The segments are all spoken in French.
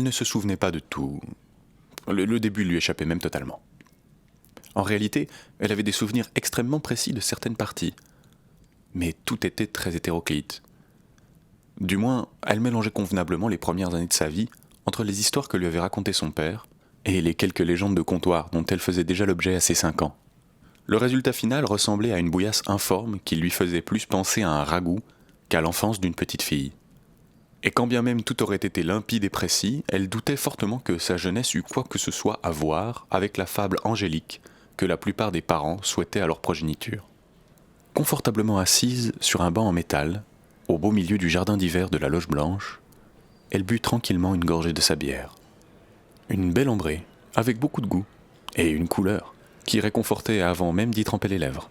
Elle ne se souvenait pas de tout. Le début lui échappait même totalement. En réalité, elle avait des souvenirs extrêmement précis de certaines parties. Mais tout était très hétéroclite. Du moins, elle mélangeait convenablement les premières années de sa vie entre les histoires que lui avait racontées son père et les quelques légendes de comptoir dont elle faisait déjà l'objet à ses 5 ans. Le résultat final ressemblait à une bouillasse informe qui lui faisait plus penser à un ragoût qu'à l'enfance d'une petite fille. Et quand bien même tout aurait été limpide et précis, elle doutait fortement que sa jeunesse eût quoi que ce soit à voir avec la fable angélique que la plupart des parents souhaitaient à leur progéniture. Confortablement assise sur un banc en métal, au beau milieu du jardin d'hiver de la Loge Blanche, elle but tranquillement une gorgée de sa bière. Une belle ambrée, avec beaucoup de goût, et une couleur, qui réconfortait avant même d'y tremper les lèvres.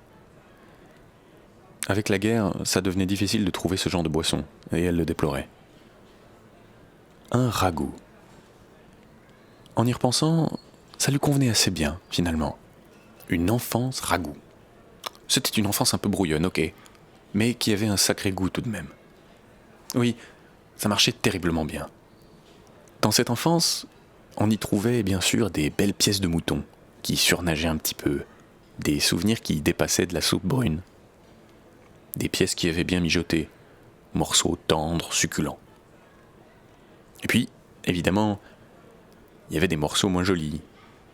Avec la guerre, ça devenait difficile de trouver ce genre de boisson, et elle le déplorait. Un ragoût. En y repensant, ça lui convenait assez bien, finalement. Une enfance ragoût. C'était une enfance un peu brouillonne, ok, mais qui avait un sacré goût tout de même. Oui, ça marchait terriblement bien. Dans cette enfance, on y trouvait bien sûr des belles pièces de mouton, qui surnageaient un petit peu, des souvenirs qui dépassaient de la soupe brune, des pièces qui avaient bien mijoté, morceaux tendres, succulents. Et puis, évidemment, il y avait des morceaux moins jolis,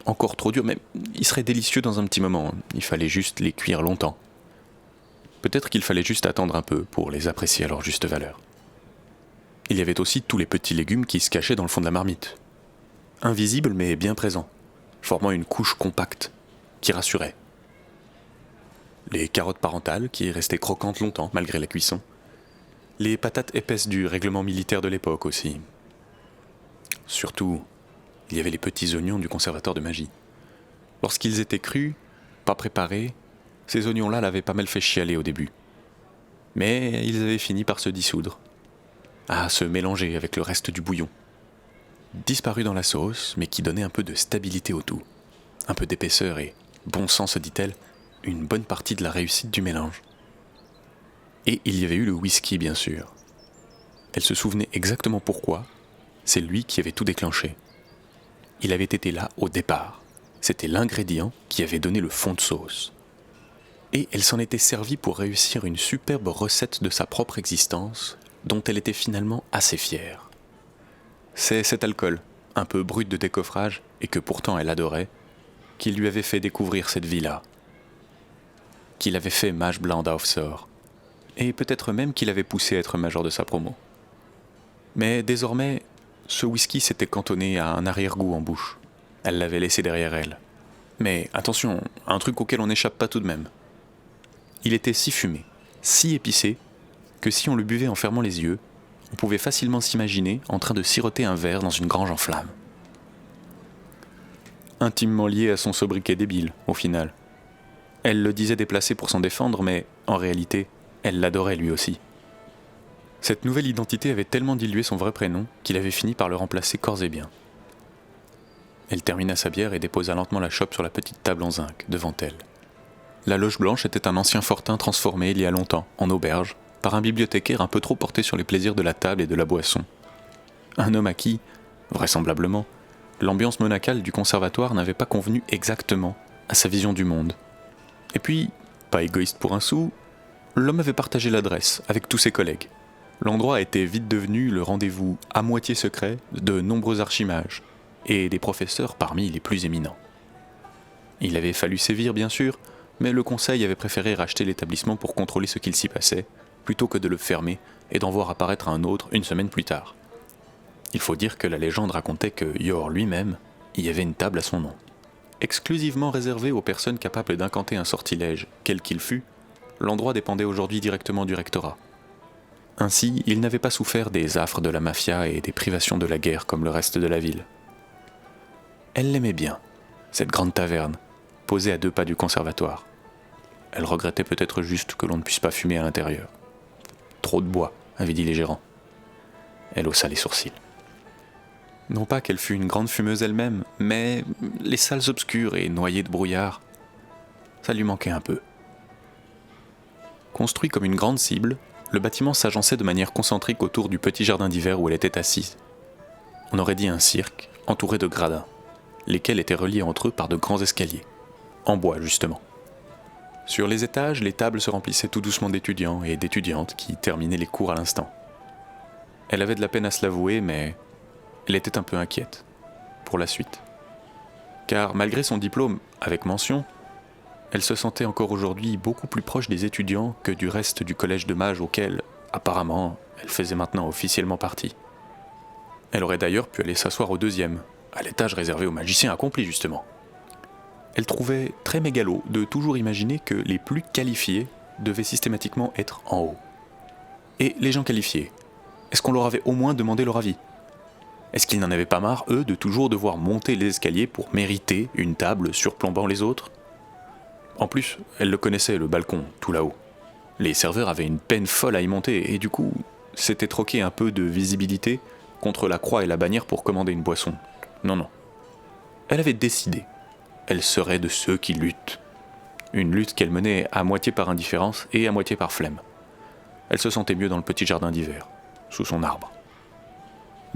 encore trop durs, mais ils seraient délicieux dans un petit moment, il fallait juste les cuire longtemps. Peut-être qu'il fallait juste attendre un peu pour les apprécier à leur juste valeur. Il y avait aussi tous les petits légumes qui se cachaient dans le fond de la marmite. Invisibles mais bien présents, formant une couche compacte, qui rassurait. Les carottes parentales qui restaient croquantes longtemps malgré la cuisson. Les patates épaisses du règlement militaire de l'époque aussi. Surtout, il y avait les petits oignons du conservateur de magie. Lorsqu'ils étaient crus, pas préparés, ces oignons-là l'avaient pas mal fait chialer au début. Mais ils avaient fini par se dissoudre, à se mélanger avec le reste du bouillon. Disparu dans la sauce, mais qui donnait un peu de stabilité au tout. Un peu d'épaisseur et, bon sang se dit-elle, une bonne partie de la réussite du mélange. Et il y avait eu le whisky, bien sûr. Elle se souvenait exactement pourquoi. C'est lui qui avait tout déclenché. Il avait été là au départ. C'était l'ingrédient qui avait donné le fond de sauce. Et elle s'en était servie pour réussir une superbe recette de sa propre existence, dont elle était finalement assez fière. C'est cet alcool, un peu brut de décoffrage, et que pourtant elle adorait, qui lui avait fait découvrir cette vie-là. Qui l'avait fait mage Blanda Offshore, et peut-être même qui l'avait poussé à être major de sa promo. Mais désormais, ce whisky s'était cantonné à un arrière-goût en bouche. Elle l'avait laissé derrière elle. Mais attention, un truc auquel on n'échappe pas tout de même. Il était si fumé, si épicé, que si on le buvait en fermant les yeux, on pouvait facilement s'imaginer en train de siroter un verre dans une grange en flammes. Intimement lié à son sobriquet débile, au final. Elle le disait déplacé pour s'en défendre, mais en réalité, elle l'adorait lui aussi. Cette nouvelle identité avait tellement dilué son vrai prénom qu'il avait fini par le remplacer corps et bien. Elle termina sa bière et déposa lentement la chope sur la petite table en zinc, devant elle. La Loge Blanche était un ancien fortin transformé il y a longtemps, en auberge, par un bibliothécaire un peu trop porté sur les plaisirs de la table et de la boisson. Un homme à qui, vraisemblablement, l'ambiance monacale du conservatoire n'avait pas convenu exactement à sa vision du monde. Et puis, pas égoïste pour un sou, l'homme avait partagé l'adresse avec tous ses collègues. L'endroit était vite devenu le rendez-vous à moitié secret de nombreux archimages, et des professeurs parmi les plus éminents. Il avait fallu sévir, bien sûr, mais le conseil avait préféré racheter l'établissement pour contrôler ce qu'il s'y passait, plutôt que de le fermer et d'en voir apparaître un autre une semaine plus tard. Il faut dire que la légende racontait que Yor lui-même y avait une table à son nom. Exclusivement réservée aux personnes capables d'incanter un sortilège, quel qu'il fût, l'endroit dépendait aujourd'hui directement du rectorat. Ainsi, il n'avait pas souffert des affres de la mafia et des privations de la guerre comme le reste de la ville. Elle l'aimait bien, cette grande taverne, posée à 2 pas du conservatoire. Elle regrettait peut-être juste que l'on ne puisse pas fumer à l'intérieur. Trop de bois, avaient dit les gérants. Elle haussa les sourcils. Non pas qu'elle fût une grande fumeuse elle-même, mais les salles obscures et noyées de brouillard, ça lui manquait un peu. Construit comme une grande cible, le bâtiment s'agençait de manière concentrique autour du petit jardin d'hiver où elle était assise. On aurait dit un cirque, entouré de gradins, lesquels étaient reliés entre eux par de grands escaliers, en bois justement. Sur les étages, les tables se remplissaient tout doucement d'étudiants et d'étudiantes qui terminaient les cours à l'instant. Elle avait de la peine à se l'avouer, mais elle était un peu inquiète pour la suite. Car malgré son diplôme avec mention, elle se sentait encore aujourd'hui beaucoup plus proche des étudiants que du reste du collège de mages auquel, apparemment, elle faisait maintenant officiellement partie. Elle aurait d'ailleurs pu aller s'asseoir au deuxième, à l'étage réservé aux magiciens accomplis justement. Elle trouvait très mégalo de toujours imaginer que les plus qualifiés devaient systématiquement être en haut. Et les gens qualifiés, est-ce qu'on leur avait au moins demandé leur avis ? Est-ce qu'ils n'en avaient pas marre, eux, de toujours devoir monter les escaliers pour mériter une table surplombant les autres ? En plus, elle le connaissait, le balcon, tout là-haut. Les serveurs avaient une peine folle à y monter, et du coup, c'était troquer un peu de visibilité contre la croix et la bannière pour commander une boisson. Non. Elle avait décidé. Elle serait de ceux qui luttent. Une lutte qu'elle menait à moitié par indifférence et à moitié par flemme. Elle se sentait mieux dans le petit jardin d'hiver, sous son arbre.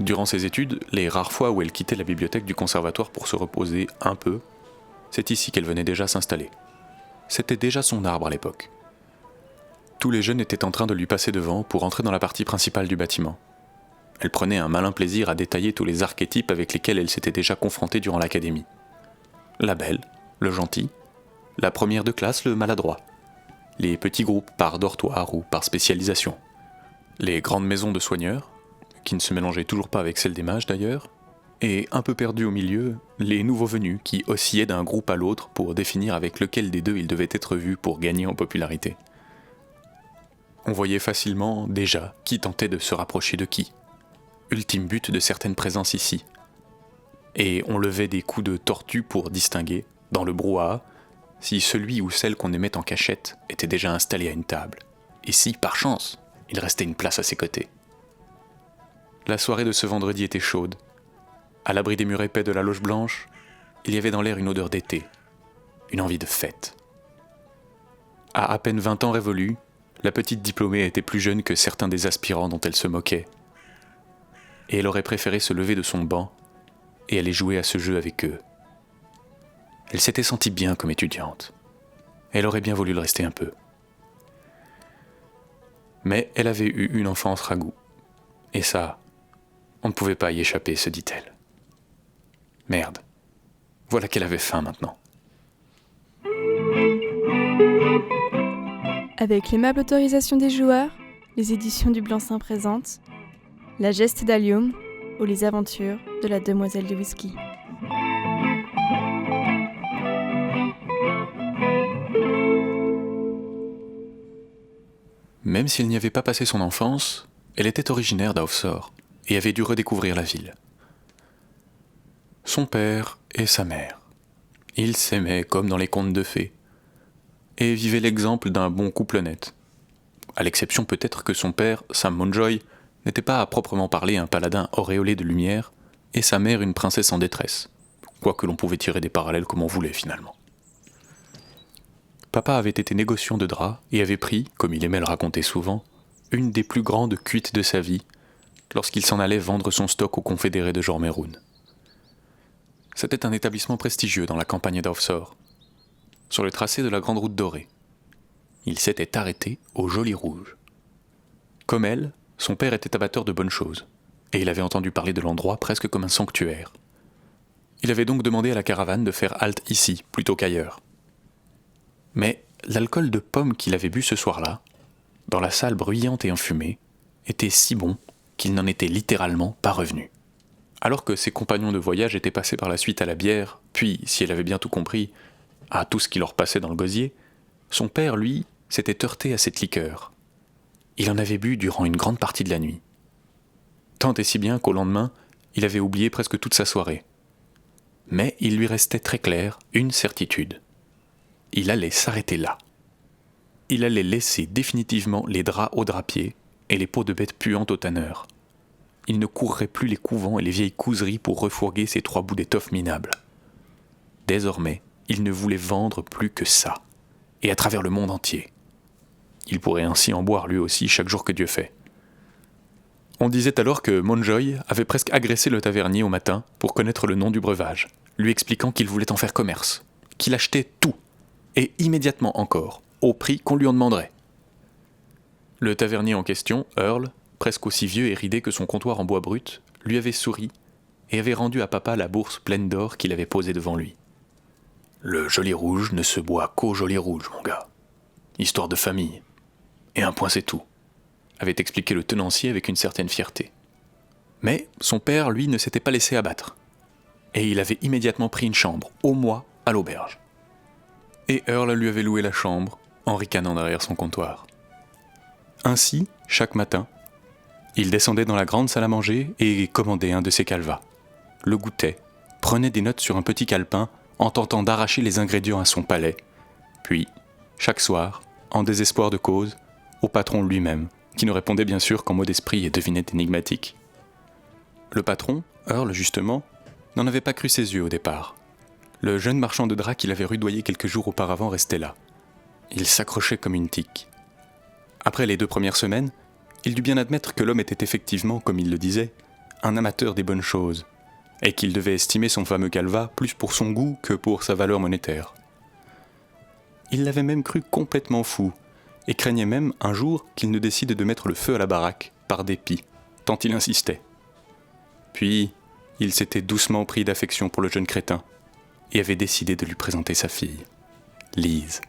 Durant ses études, les rares fois où elle quittait la bibliothèque du conservatoire pour se reposer un peu, c'est ici qu'elle venait déjà s'installer. C'était déjà son arbre à l'époque. Tous les jeunes étaient en train de lui passer devant pour entrer dans la partie principale du bâtiment. Elle prenait un malin plaisir à détailler tous les archétypes avec lesquels elle s'était déjà confrontée durant l'académie. La belle, le gentil, la première de classe, le maladroit, les petits groupes par dortoir ou par spécialisation, les grandes maisons de soigneurs, qui ne se mélangeaient toujours pas avec celles des mages d'ailleurs, et un peu perdus au milieu, les nouveaux venus qui oscillaient d'un groupe à l'autre pour définir avec lequel des deux ils devaient être vus pour gagner en popularité. On voyait facilement, déjà, qui tentait de se rapprocher de qui, ultime but de certaines présences ici. Et on levait des coups de tortue pour distinguer, dans le brouhaha, si celui ou celle qu'on aimait en cachette était déjà installé à une table, et si, par chance, il restait une place à ses côtés. La soirée de ce vendredi était chaude. À l'abri des murs épais de la loge blanche, il y avait dans l'air une odeur d'été, une envie de fête. À peine 20 ans révolus, la petite diplômée était plus jeune que certains des aspirants dont elle se moquait. Et elle aurait préféré se lever de son banc et aller jouer à ce jeu avec eux. Elle s'était sentie bien comme étudiante. Elle aurait bien voulu le rester un peu. Mais elle avait eu une enfance ragoût. Et ça, on ne pouvait pas y échapper, se dit-elle. Merde. Voilà qu'elle avait faim maintenant. Avec l'aimable autorisation des joueurs, les éditions du Blanc-Seing présentent La Geste d'Allium ou les aventures de la demoiselle de whisky. Même s'il n'y avait pas passé son enfance, elle était originaire d'Aufsor et avait dû redécouvrir la ville. Son père et sa mère. Ils s'aimaient comme dans les contes de fées et vivaient l'exemple d'un bon couple honnête. À l'exception peut-être que son père, Sam Montjoy, n'était pas à proprement parler un paladin auréolé de lumière et sa mère une princesse en détresse, quoique l'on pouvait tirer des parallèles comme on voulait finalement. Papa avait été négociant de draps et avait pris, comme il aimait le raconter souvent, une des plus grandes cuites de sa vie lorsqu'il s'en allait vendre son stock aux confédérés de Jormeroun. C'était un établissement prestigieux dans la campagne d'Aufsor, sur le tracé de la grande route dorée. Il s'était arrêté au Joli Rouge. Comme elle, son père était abatteur de bonnes choses, et il avait entendu parler de l'endroit presque comme un sanctuaire. Il avait donc demandé à la caravane de faire halte ici, plutôt qu'ailleurs. Mais l'alcool de pomme qu'il avait bu ce soir-là, dans la salle bruyante et enfumée, était si bon qu'il n'en était littéralement pas revenu. Alors que ses compagnons de voyage étaient passés par la suite à la bière, puis, si elle avait bien tout compris, à tout ce qui leur passait dans le gosier, son père, lui, s'était heurté à cette liqueur. Il en avait bu durant une grande partie de la nuit. Tant et si bien qu'au lendemain, il avait oublié presque toute sa soirée. Mais il lui restait très clair une certitude. Il allait s'arrêter là. Il allait laisser définitivement les draps au drapier et les peaux de bêtes puantes au tanneur. Il ne courrait plus les couvents et les vieilles couseries pour refourguer ses 3 bouts d'étoffe minable. Désormais, il ne voulait vendre plus que ça, et à travers le monde entier. Il pourrait ainsi en boire lui aussi chaque jour que Dieu fait. On disait alors que Montjoy avait presque agressé le tavernier au matin pour connaître le nom du breuvage, lui expliquant qu'il voulait en faire commerce, qu'il achetait tout, et immédiatement encore, au prix qu'on lui en demanderait. Le tavernier en question, Earl, presque aussi vieux et ridé que son comptoir en bois brut, lui avait souri et avait rendu à papa la bourse pleine d'or qu'il avait posée devant lui. « Le Joli Rouge ne se boit qu'au Joli Rouge, mon gars. Histoire de famille. Et un point c'est tout », avait expliqué le tenancier avec une certaine fierté. Mais son père, lui, ne s'était pas laissé abattre. Et il avait immédiatement pris une chambre, au mois, à l'auberge. Et Earl lui avait loué la chambre, en ricanant derrière son comptoir. Ainsi, chaque matin, il descendait dans la grande salle à manger et commandait un de ses calvas, le goûtait, prenait des notes sur un petit calepin en tentant d'arracher les ingrédients à son palais, puis, chaque soir, en désespoir de cause, au patron lui-même, qui ne répondait bien sûr qu'en mots d'esprit et devinettes énigmatiques. Le patron, Earl justement, n'en avait pas cru ses yeux au départ. Le jeune marchand de draps qu'il avait rudoyé quelques jours auparavant restait là. Il s'accrochait comme une tique. Après les 2 premières semaines, il dut bien admettre que l'homme était effectivement, comme il le disait, un amateur des bonnes choses, et qu'il devait estimer son fameux calva plus pour son goût que pour sa valeur monétaire. Il l'avait même cru complètement fou, et craignait même un jour qu'il ne décide de mettre le feu à la baraque, par dépit, tant il insistait. Puis, il s'était doucement pris d'affection pour le jeune crétin, et avait décidé de lui présenter sa fille, Lise.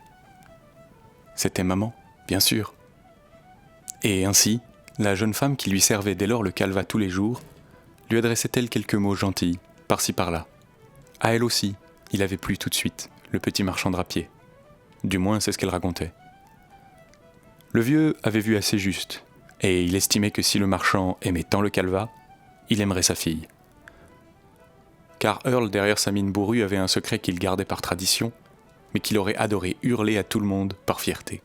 C'était maman, bien sûr. Et ainsi, la jeune femme qui lui servait dès lors le calva tous les jours, lui adressait-elle quelques mots gentils, par-ci par-là. À elle aussi, il avait plu tout de suite, le petit marchand drapier. Du moins, c'est ce qu'elle racontait. Le vieux avait vu assez juste, et il estimait que si le marchand aimait tant le calva, il aimerait sa fille. Car Earl, derrière sa mine bourrue, avait un secret qu'il gardait par tradition, mais qu'il aurait adoré hurler à tout le monde par fierté.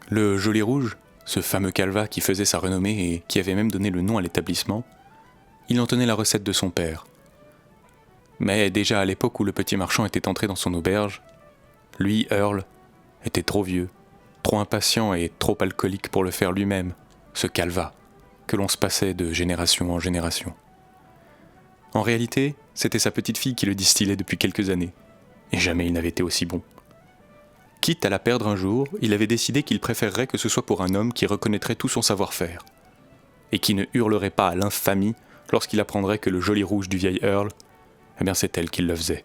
Le Joli Rouge, ce fameux calva qui faisait sa renommée et qui avait même donné le nom à l'établissement, il en tenait la recette de son père. Mais déjà à l'époque où le petit marchand était entré dans son auberge, lui, Earl, était trop vieux, trop impatient et trop alcoolique pour le faire lui-même, ce calva, que l'on se passait de génération en génération. En réalité, c'était sa petite fille qui le distillait depuis quelques années, et jamais il n'avait été aussi bon. Quitte à la perdre un jour, il avait décidé qu'il préférerait que ce soit pour un homme qui reconnaîtrait tout son savoir-faire, et qui ne hurlerait pas à l'infamie lorsqu'il apprendrait que le Joli Rouge du vieil Earl, eh bien c'est elle qui le faisait.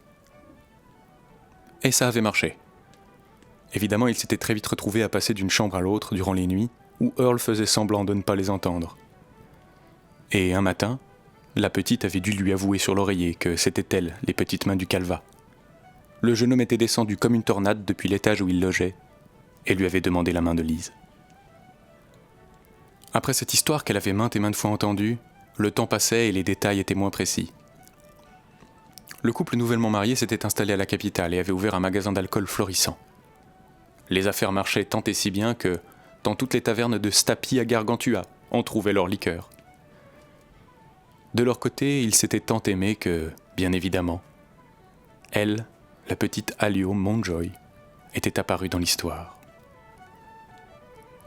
Et ça avait marché. Évidemment, il s'était très vite retrouvé à passer d'une chambre à l'autre durant les nuits, où Earl faisait semblant de ne pas les entendre. Et un matin, la petite avait dû lui avouer sur l'oreiller que c'était elle, les petites mains du calva. Le jeune homme était descendu comme une tornade depuis l'étage où il logeait, et lui avait demandé la main de Lise. Après cette histoire qu'elle avait maintes et maintes fois entendue, le temps passait et les détails étaient moins précis. Le couple nouvellement marié s'était installé à la capitale et avait ouvert un magasin d'alcool florissant. Les affaires marchaient tant et si bien que, dans toutes les tavernes de Stapi à Gargantua, on trouvait leur liqueur. De leur côté, ils s'étaient tant aimés que, bien évidemment, elle, la petite Allio Montjoy, était apparue dans l'histoire.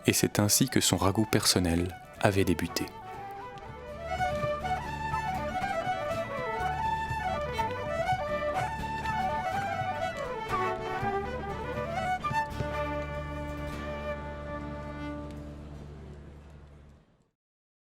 Et c'est ainsi que son ragoût personnel avait débuté.